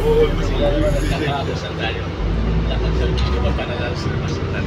Nagkakausap tayo. Lakad sa video pa panalala sa masunan.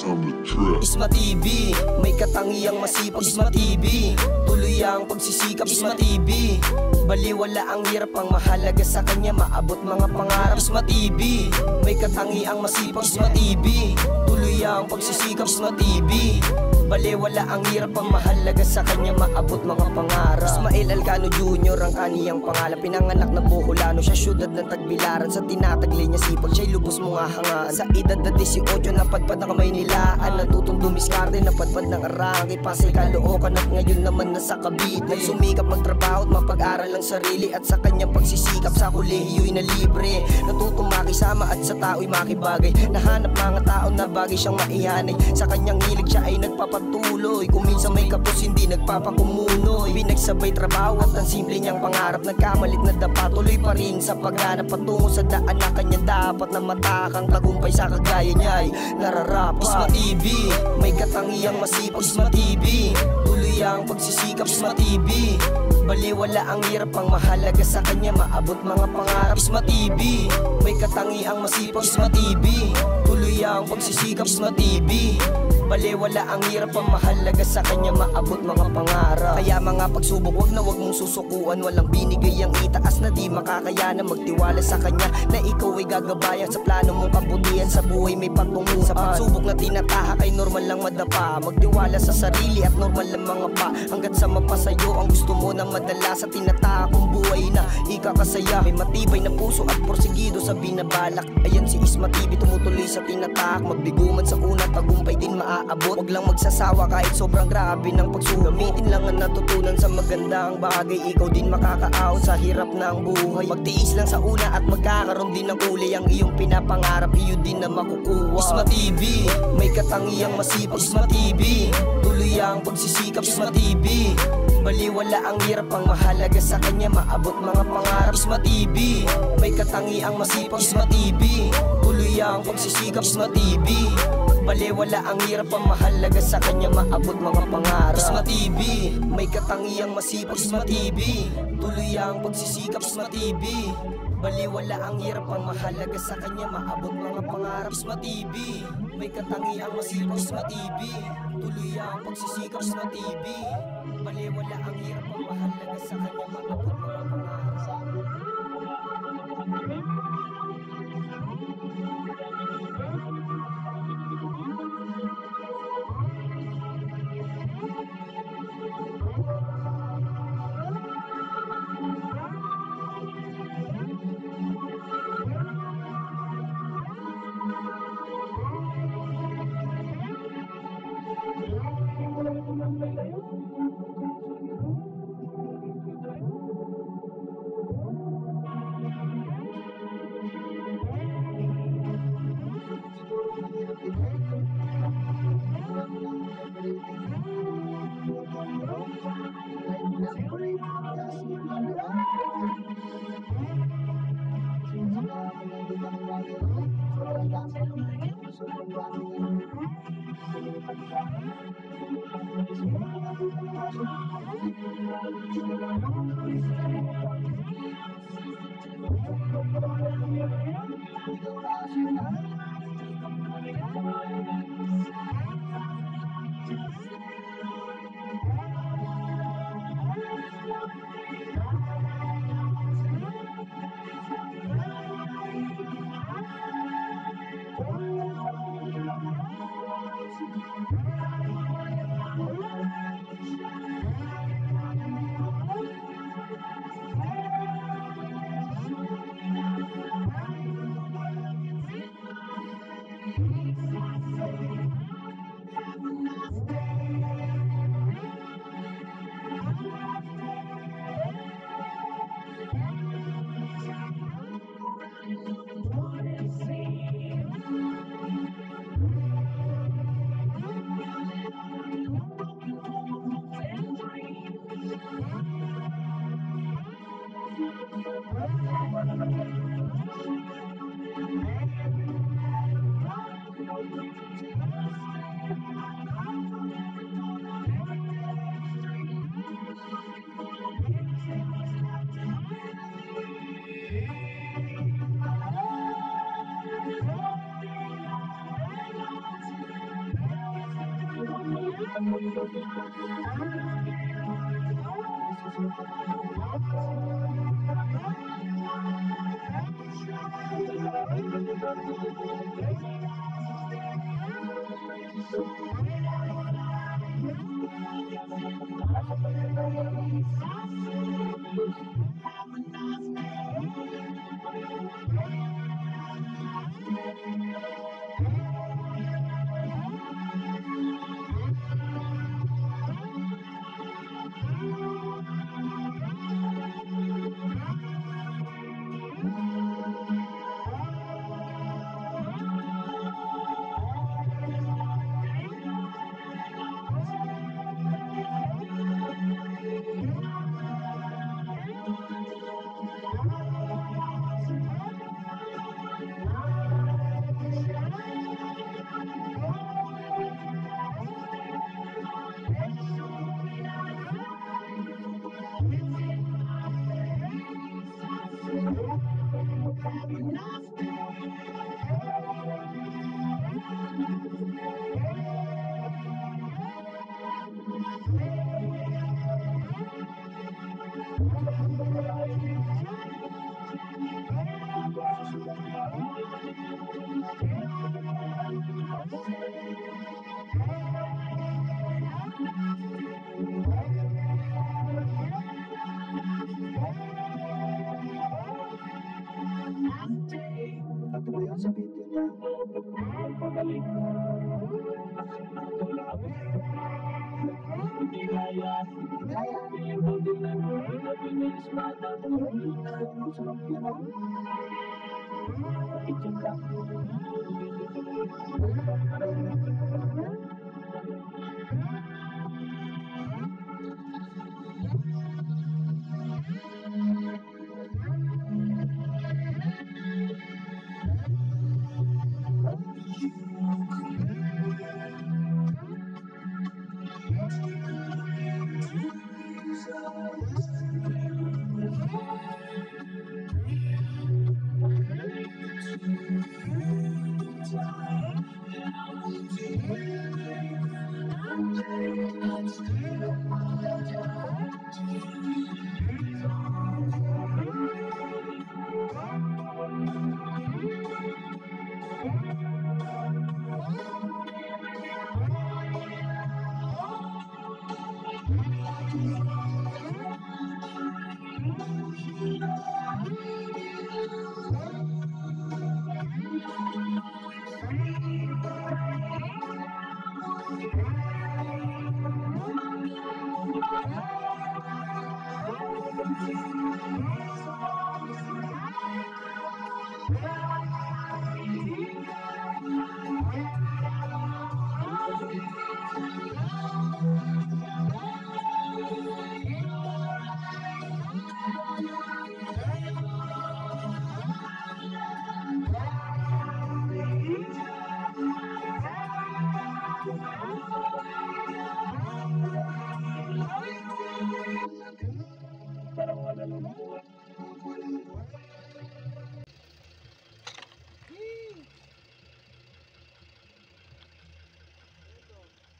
On the track. Isma TV, may katangiang masipag. Isma TV, tuloy ang pagsisikap. Isma TV, baliwala ang hirap, ang mahalaga sa kanya maabot mga pangarap. Isma TV, may katangiang masipag. Isma TV, tuloy ang pagsisikap. Isma TV, baliwala ang hirap, ang mahalaga sa kanya maabot mga pangarap. Ismael Alcano Jr. ang kaniyang pangalan, pinanganak na Boholano, siya syudad ng Tagbilaran. Sa tinatagli niya sipag, siya'y lubos mong hangaan. Sa edad na 18, napadpad na kamay nilaan, natutong dumiskarte, napadpad ng arangke, Pasay, Caloocan at ngayon naman nasa Cavite. Nagsumikap magtrabaho at mapag-aral ang sarili, at sa kanyang pagsisikap sa kolehiyo'y na libre. Natutong makisama at sa tao'y makibagay, nahanap mga tao na bagay siyang maihanay. Sa kanyang hilig siya ay nagpapatuloy, kung minsan may kapos hindi nagpapakumunoy. Pinagsabay trabaho at ang simple niyang pangarap, nagkamalit na dapa, tuloy pa rin sa paghanap patungo sa daan na kanya dapat na matakang tagumpay sa kagaya niya'y nararapat. Isma TV, may katangiang masipag. Isma TV, tuloy ang pagsisikap. Isma TV, baliwala ang hirap, ang mahalaga sa kanya maabot mga pangarap. Isma TV, may katangiang masipag. Isma TV, tuloy ang pagsisikap. Isma TV, baliwala ang hirap, ang mahalaga sa kanya maabot mga pangarap. Kaya mga pagsubok, wag na wag mong susukuan, walang binigay ang itaas na di makakayanan. Magtiwala sa kanya na ikaw ay gagabayan sa plano mong kabutihan. Sa buhay may patunguhan, sa pagsubok na tinatahak ay normal lang madapa. Magtiwala sa sarili at normal lang mga pa, hanggat sa mapasayo ang gusto mo na madala. Sa tinatahak kong buhay na ikakasaya, may matibay na puso at porsigido sa binabalak. Ayan si Isma TV, tumutuloy sa tinatahak. Magbigo man sa una, tagumpay din maaabot. Huwag lang magsasawa kahit sobrang grabe ng pagsugamitin. Lang ang natutunan sa magandang bagay, ikaw din makakaahon sa hirap ng buhay. Magtiis lang sa una at magkakaroon din ng kulay, ang iyong pinapangarap iyo din na makukuha. Isma TV, may katangiang masipag. Isma TV, tuloy ang pagsisikap. Isma TV, baliwala ang hirap, ang mahalaga sa kanya maabot mga pangarap. Isma TV, may katangiang masipag. Isma TV, tuloy ang pagsisikap. Isma TV, baliwala ang hirap, ang mahalaga sa kanya maabot mga pangarap. Isma TV, may katangiang masipag. Isma TV, tuloy ang pagsisikap. Isma TV, baliwala ang hirap, ang mahalaga sa kanya maabot mga pangarap. Isma TV, may katangiang masipag. Isma TV, tuloy ang pagsisikap. Isma TV, baliwala ang hirap, ang mahalaga sa kanya maabot mga pangarap.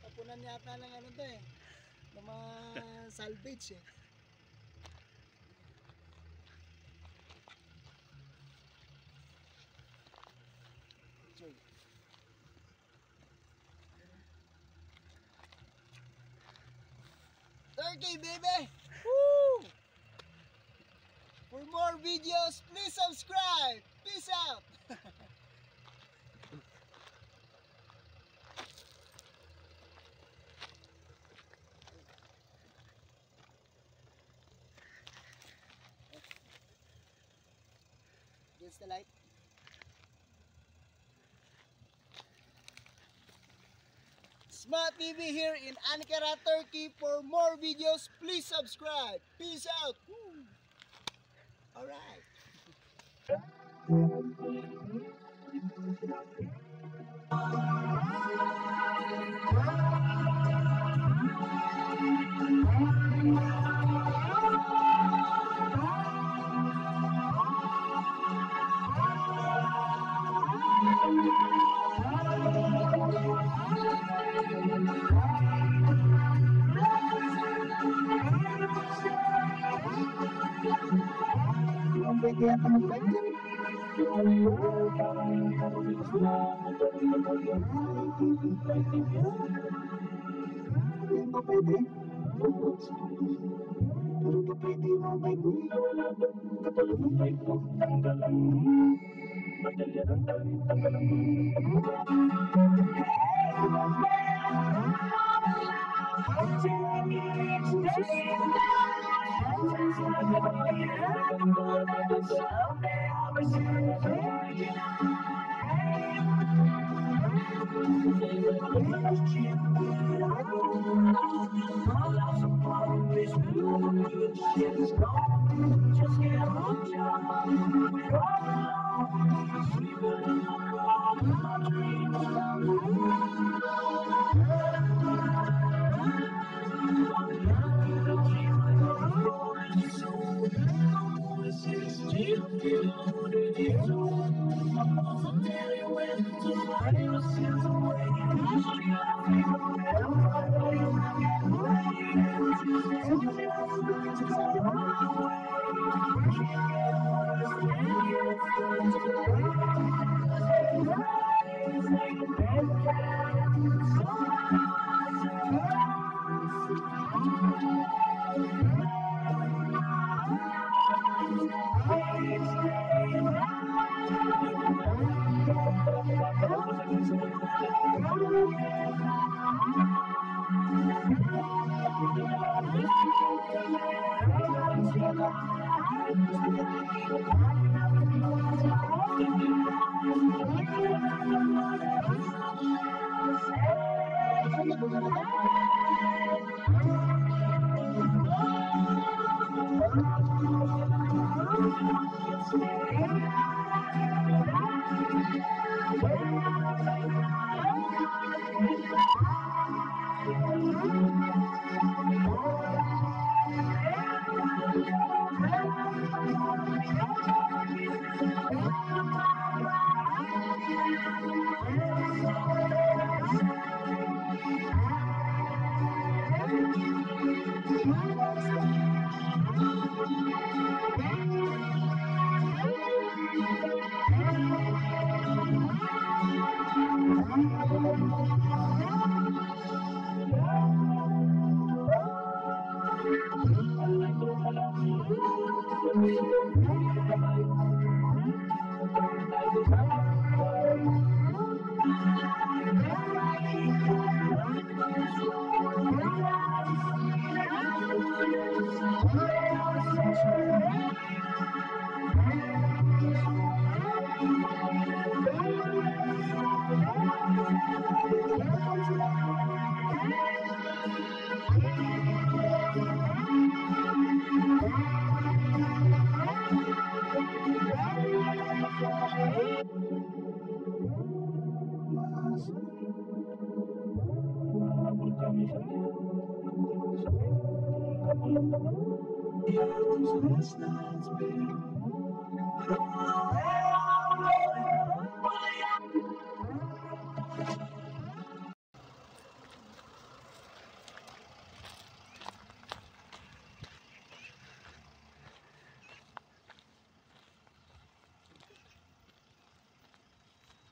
Tapunan yata ng ano to eh, ng mga salvage eh. Turkey baby! Woo! For more videos, please subscribe! Peace out! Against the light. Smart TV here in Ankara, Turkey. For more videos, please subscribe. Peace out. Woo. All right.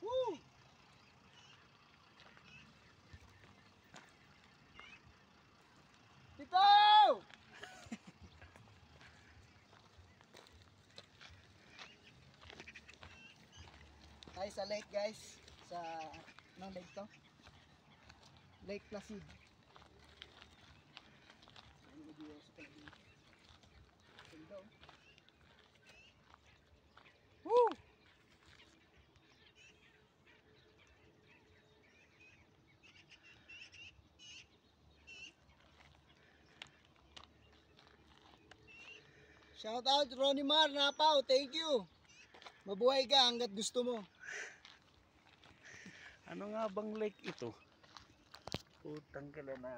Woo! Dito! Tayo sa lake guys. Sa anong lake to? Lake Placid. Woo! Shout out Ronnie Mar Napaw, thank you. Mabuhay ka hanggat gusto mo. Ano nga bang lake ito? Putang kala na.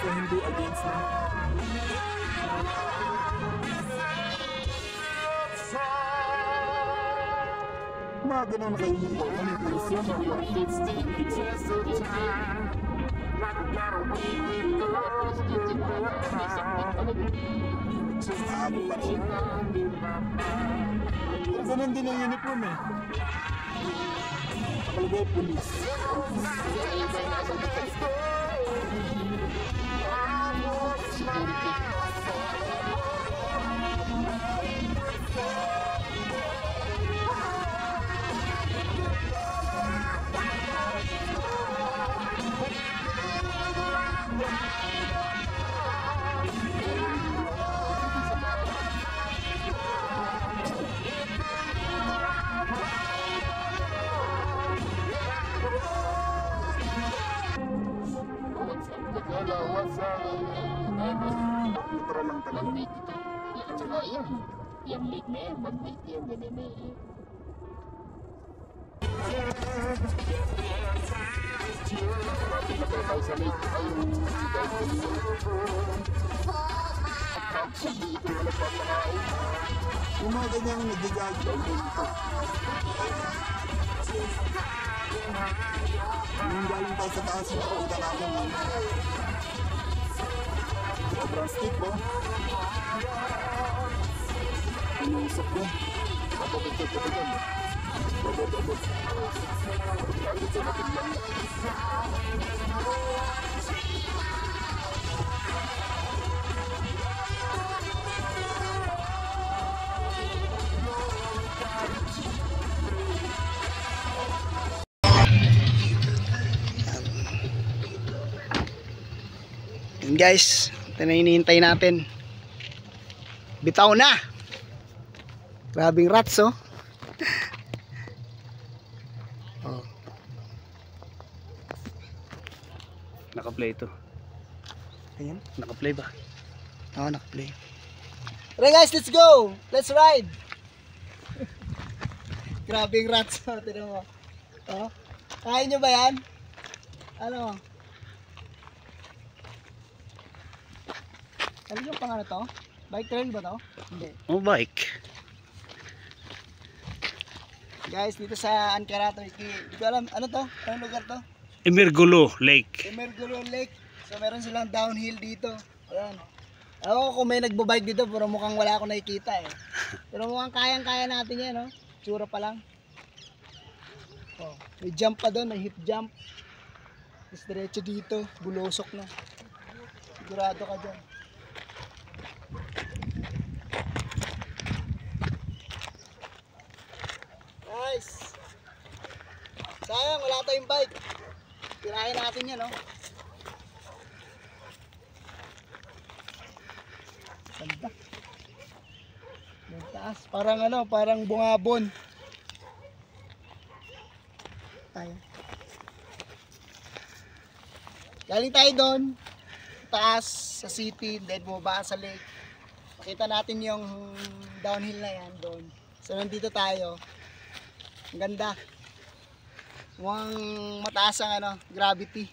Hindi against me. Mga ganun kayo po. Ganun din ang uniform eh. Nakalagay police. Ultra lang talaga. Tsaka yung late na yan, mag-late yan, ganun na yan. Yung mga ganyang nagigagaw dito. Yung galing tayo sa taas yung pakita namin. Sobrang stick po. Inuusap ko. Kapapagkot ko dyan. Babababot. Yan guys, ito na hinihintay natin. Bitaw na. Grabing rats oh. Oh. Naka-play ito. Ayan. Naka-play ba? Oo, naka-play. Tara guys, let's go! Let's ride! Grabing rats oh, tignan mo. Oh. Kaya nyo ba yan? Ano? Ano yung pang ano to? Bike trail ba to? Hindi. Oh, bike. Guys, dito sa Ankara, Turkey. Hindi ko alam, ano to? Anong lugar to? Emergulo Lake. Emergulo Lake. So meron silang downhill dito. Ayan. Ako kung may nagbabike dito, pero mukhang wala akong nakikita eh. Pero mukhang kayang-kaya natin yan, no? Tsura pa lang. Oh, may jump pa doon, may hip jump. Tapos diretso dito, bulusok na. Sigurado ka dyan. Nice! Sayang, wala tayong bike. Tirahin natin yan, no? Ganda. Yung taas, parang ano, parang bungabon. Tayo. Galing tayo doon, taas sa city, then bumaba sa lake. Makita natin yung downhill na yan doon. So nandito tayo. Ang ganda. Mukhang mataas ang ano, gravity.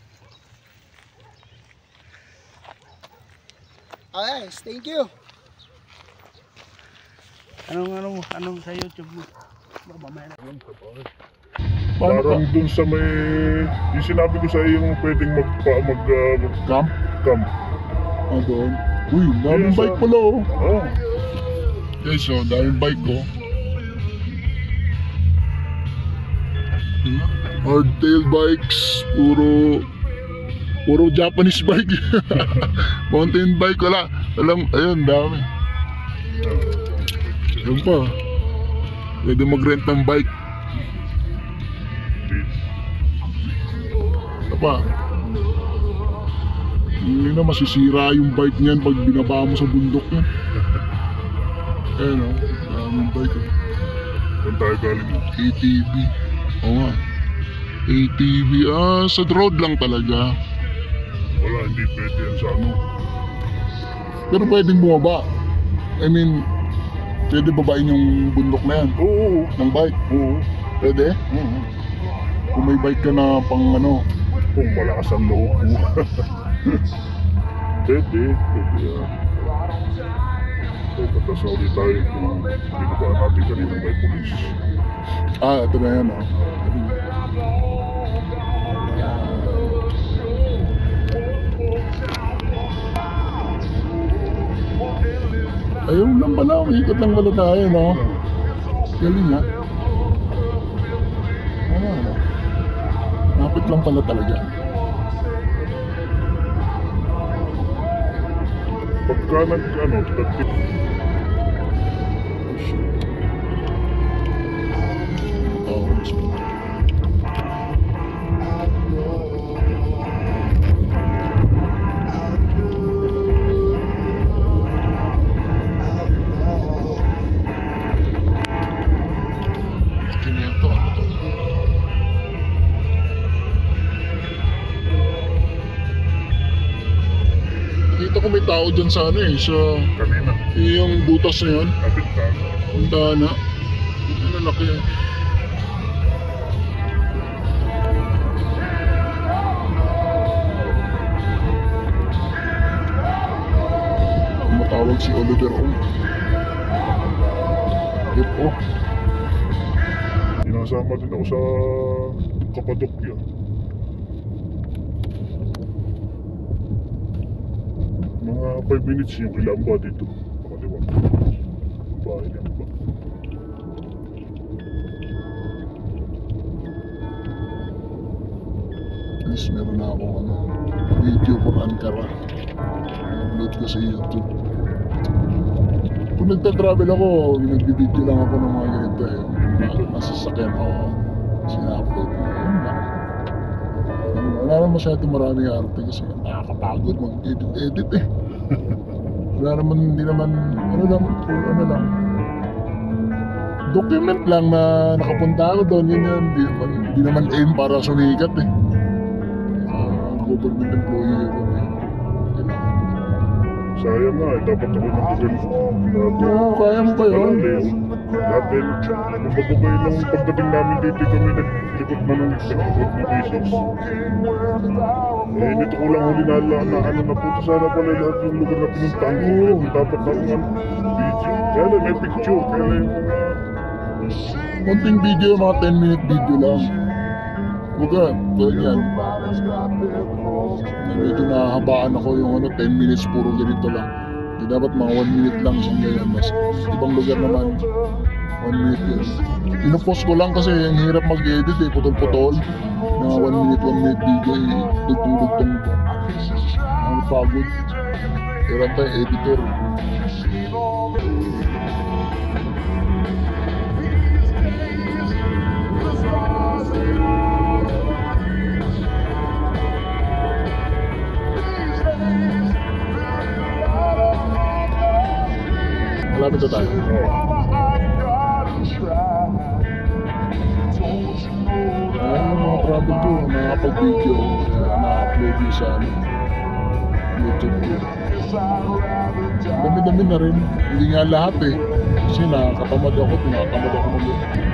Okay, thank you. Anong sa YouTube mo? Parang dun sa may, yung sinabi ko sa iyo yung pwedeng Camp? camp. Ah, doon. Uy, daming Yes, bike pala oh. Oh, Guys, so daming bike oh. Hardtail bikes, puro Puro Japanese bike. Mountain bike, wala. Alam, ayun, dami. Ayun pa. Pwede mag-rent ng bike. Ito pa. Hindi na masisira yung bike niyan pag binaba mo sa bundok niya. Ayun o, daming bike. Saan tayo galing? ATV. Oo nga. ATV, sa road lang talaga. Wala, hindi pwede yan sa ano. Pero pwedeng bumaba. I mean, pwede babain yung bundok na yan. Oo. Ng bike? Oo. Pwede? Oo. Kung may bike ka na pang ano. Kung malakas ang loob mo. Pwede. Pwede yan. So, patas na ulit tayo kung binabaan natin kanina may police. Ito na yan Ayun lang pala, ikot lang pala tayo, no? Galing ha? Napit lang pala talaga. Pagka nag-ano, kung may tao dyan sa ano sa kanina. Yung butas na yun. Bintana. Ano laki yan. Matawag si Oliver Yep, Inasama din ako sa Cappadocia. Mga 5 minutes yung Ilamba dito. Makaliwa. Bahay niya ba? At least meron na ako video for Ankara. Upload ko sa YouTube. Kung nagta-travel ako, nag-video lang ako ng mga ganito Nasasakyan ako. Sina-upload ko. Yun lang. Wala naman masyado maraming arte kasi nakakapagod mag-edit Wala naman, hindi naman, ano lang document lang na nakapunta ako doon, yun. Hindi naman aim para sumikat government employee ako sayang nga dapat ako nag-develop. Kaya mo ba yun? Dati, kumbaga nung pagdating namin dito kami nag-likot na nung ikot na basis. Nito ko lang huli na napunta sana pala lahat yung lugar na pinuntahan ko. Dapat ako video. Kaya lang may picture, kaya lang yung mga konting video, mga 10-minute video lang. Kumbaga, ganyan. Medyo nahahabaan ako yung 10 minutes puro ganito lang. Hindi dapat mga 1 minute lang isang ganyan. Mas ibang lugar naman 1 minute yun. Pinupost ko lang kasi ang hirap mag-edit putol-putol. Na 1 minute video dugtong-dugtong ko. Ang pagod. Kailan tayo editor. Malapit na tayo. Ayan mga travel ko, nakapag-video, na-upload yun sa YouTube ko. Dami-dami na rin. Hindi nga lahat kasi nakatamad ako mag-edit.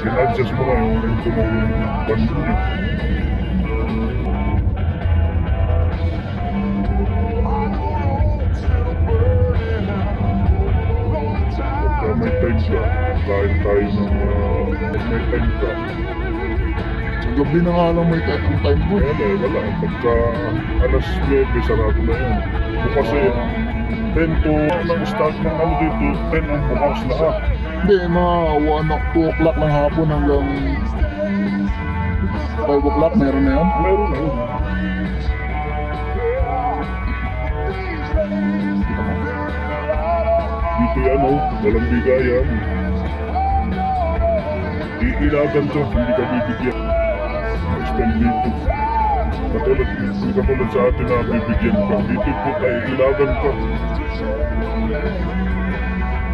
Sinadjust mo lang yung bandit. Pagka may time ka, kain tayo ng may time ka. Sa gabi na nga lang may time mo. Wala. Pagka alas 9, sarado na yan. Bukas 10 to ang start ng ano dito, 10 ang bukas lahat. Hindi, mga 2 o'clock ng hapon hanggang 5 o'clock, meron na yan? Meron na yun. Dito yan walang bigayan. Iilagan to, hindi ka bibigyan. Style dito. Katulad sa atin na bibigyan ka. Dito po tayo, ilagan ka.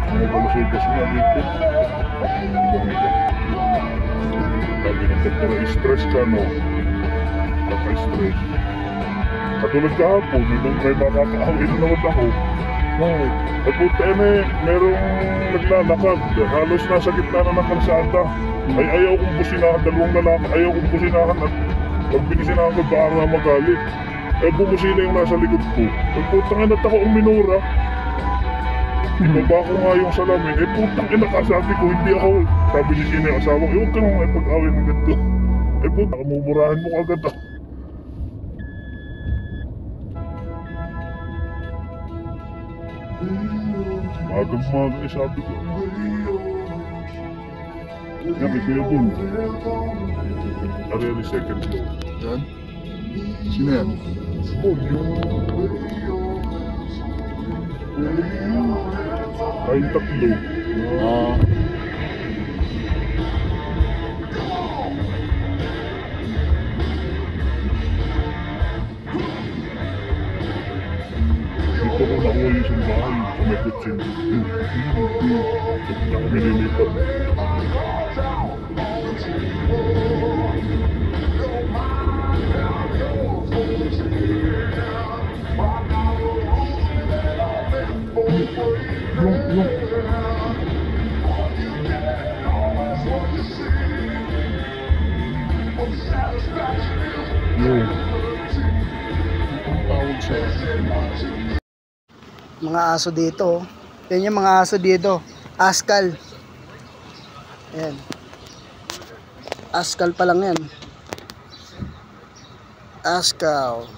Mga kalusog na dito. Sabi ng doktor, stress ka Naka-stress. Katulad kahapon, nung may makakaawin na naman ako. Bakit? At puta merong naglalakad. Halos nasa gitna na ng kalsada. Ay ayaw kong businahan, dalawang lalaki. Ayaw kong businahan at pag binisinahan ko baka nga magalit. Bumusina yung nasa likod ko. At putang ina ako ang minura. Ibaba ko nga yung salamin. Putang ina ka, sabi ko, hindi ako. Sabi ni Sina yung asawa ko, huwag ka naman ipag-awin ng ganito. Putang, mumurahan mo agad ako. Magang-maga sabi ko. Yan, may kuya dun. Areli second floor. Yan? Sino yan? Kain tatlo. Dito ko nakuha yung simbahan sa may kutsin. Dito kami nilipat. Mga aso dito. Yan yung mga aso dito. Askal. Ayan. Askal pa lang yan. Askal.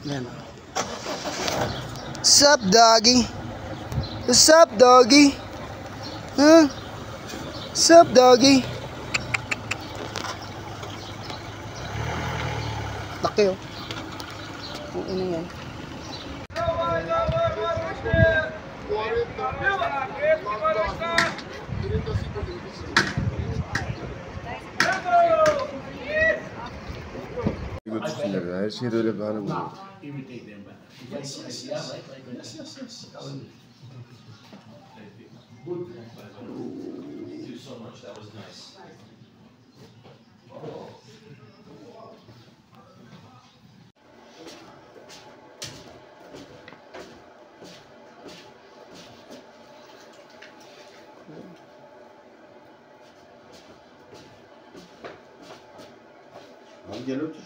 Yan. Sup doggy? What's up doggy? Huh? Sup doggy? Laki ang ina yan. Her şeyde öyle bir hanım var. Imitate them. Yes, yes, yeah, right, right. Yes, yes, yes. Good. Thank you so much. That was nice. Abi gel otur.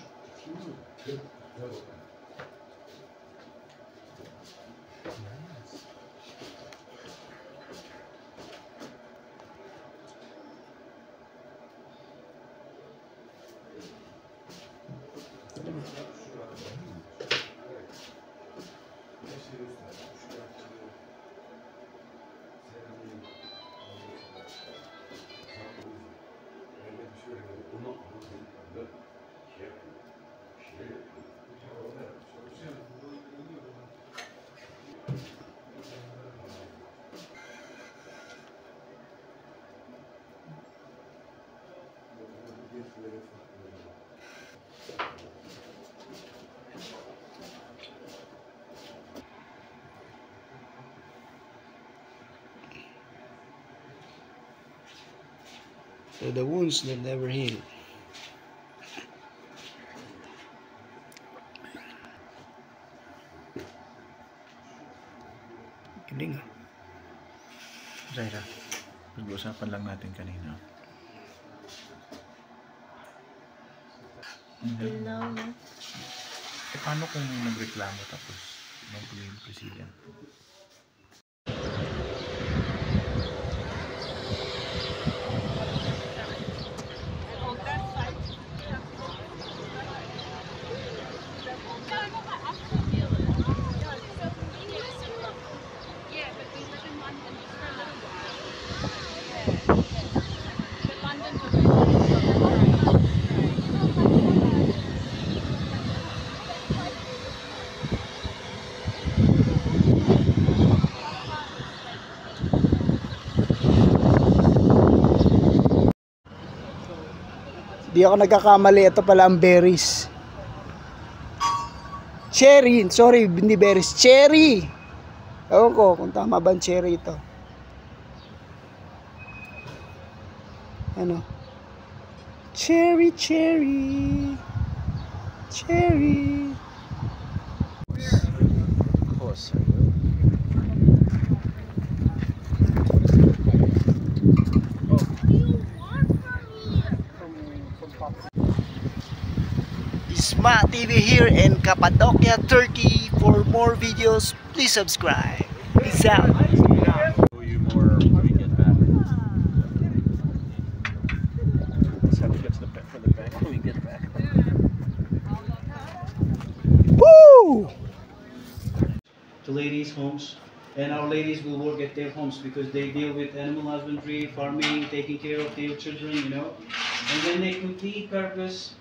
So the wounds that never heal. Galing ah. Zaira, pag-usapan lang natin kanina. Paano kung nagreklamo tapos mag-blame president? Di ako nagkakamali. Ito pala ang berries. Cherry. Sorry, hindi berries. Cherry. Ewan ko kung tama ba ang cherry ito. Ano? Cherry, cherry. Cherry. Of course. Isma TV here in Cappadocia, Turkey. For more videos, please subscribe. Peace out. Show you more when we get back. Let's have to get to the back from the back when we get back. Woo! To ladies' homes, and our ladies will work at their homes because they deal with animal husbandry, farming, taking care of their children, you know. And when they complete purpose,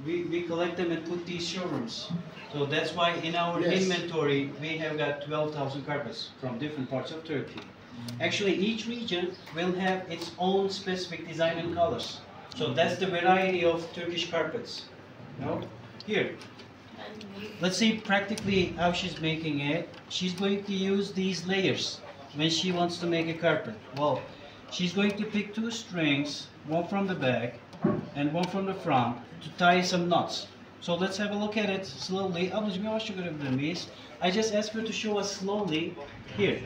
we collect them and put these showrooms. So that's why in our inventory we have got 12,000 carpets from different parts of Turkey. Actually, each region will have its own specific design and colors. So that's the variety of Turkish carpets. You know, here. Let's see practically how she's making it. She's going to use these layers when she wants to make a carpet. Well, she's going to pick 2 strings, one from the back and one from the front, to tie some knots. So let's have a look at it slowly. I just asked her to show us slowly here.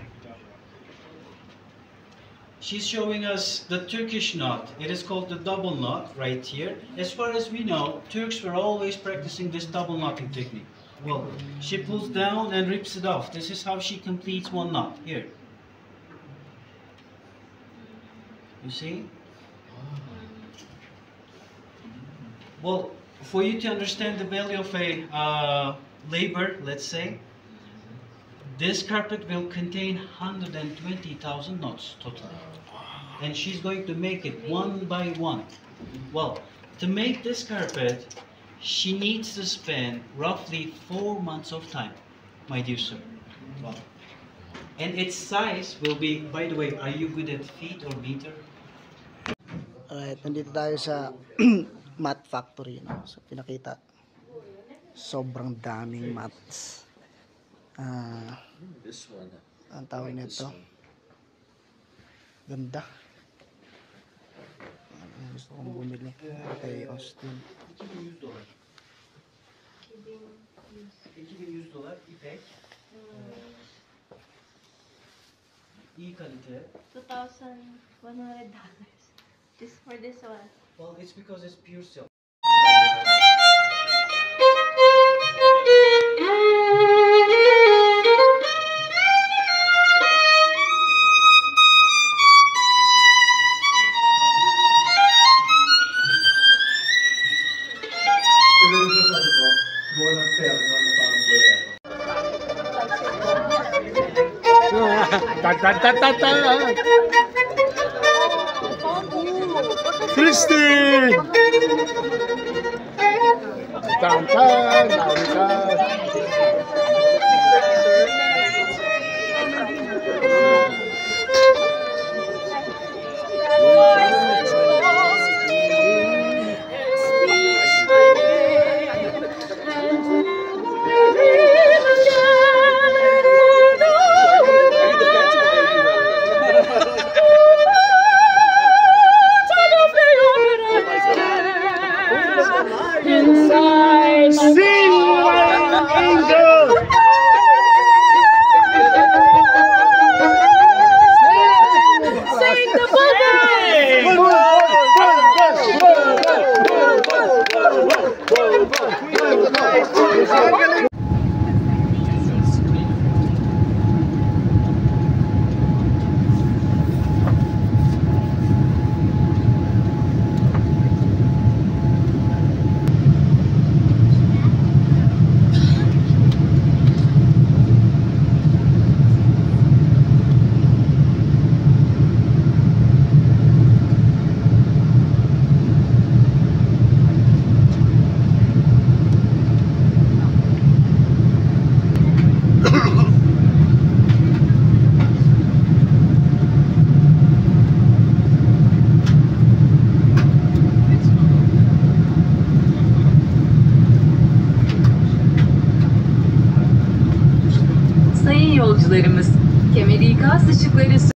She's showing us the Turkish knot. It is called the double knot right here. As far as we know, Turks were always practicing this double knotting technique. Well, she pulls down and rips it off. This is how she completes one knot. Here. You see? Well, for you to understand the value of a labor, let's say, this carpet will contain 120,000 knots totally. And she's going to make it one by one. Well, to make this carpet, she needs to spend roughly 4 months of time, my dear sir. Wow. And its size will be, by the way, are you good at feet or meter? Alright, nandito tayo sa mat factory, no? So pinakita, sobrang daming mats. This one. Ang tawag nito, ganda. Gusto kong bumili kay Austin. İyi kalite. $2,100 just for this one. Well, it's because it's pure silk. Christy! Tantan, tantan. Inside my heart. Yaz ışıkları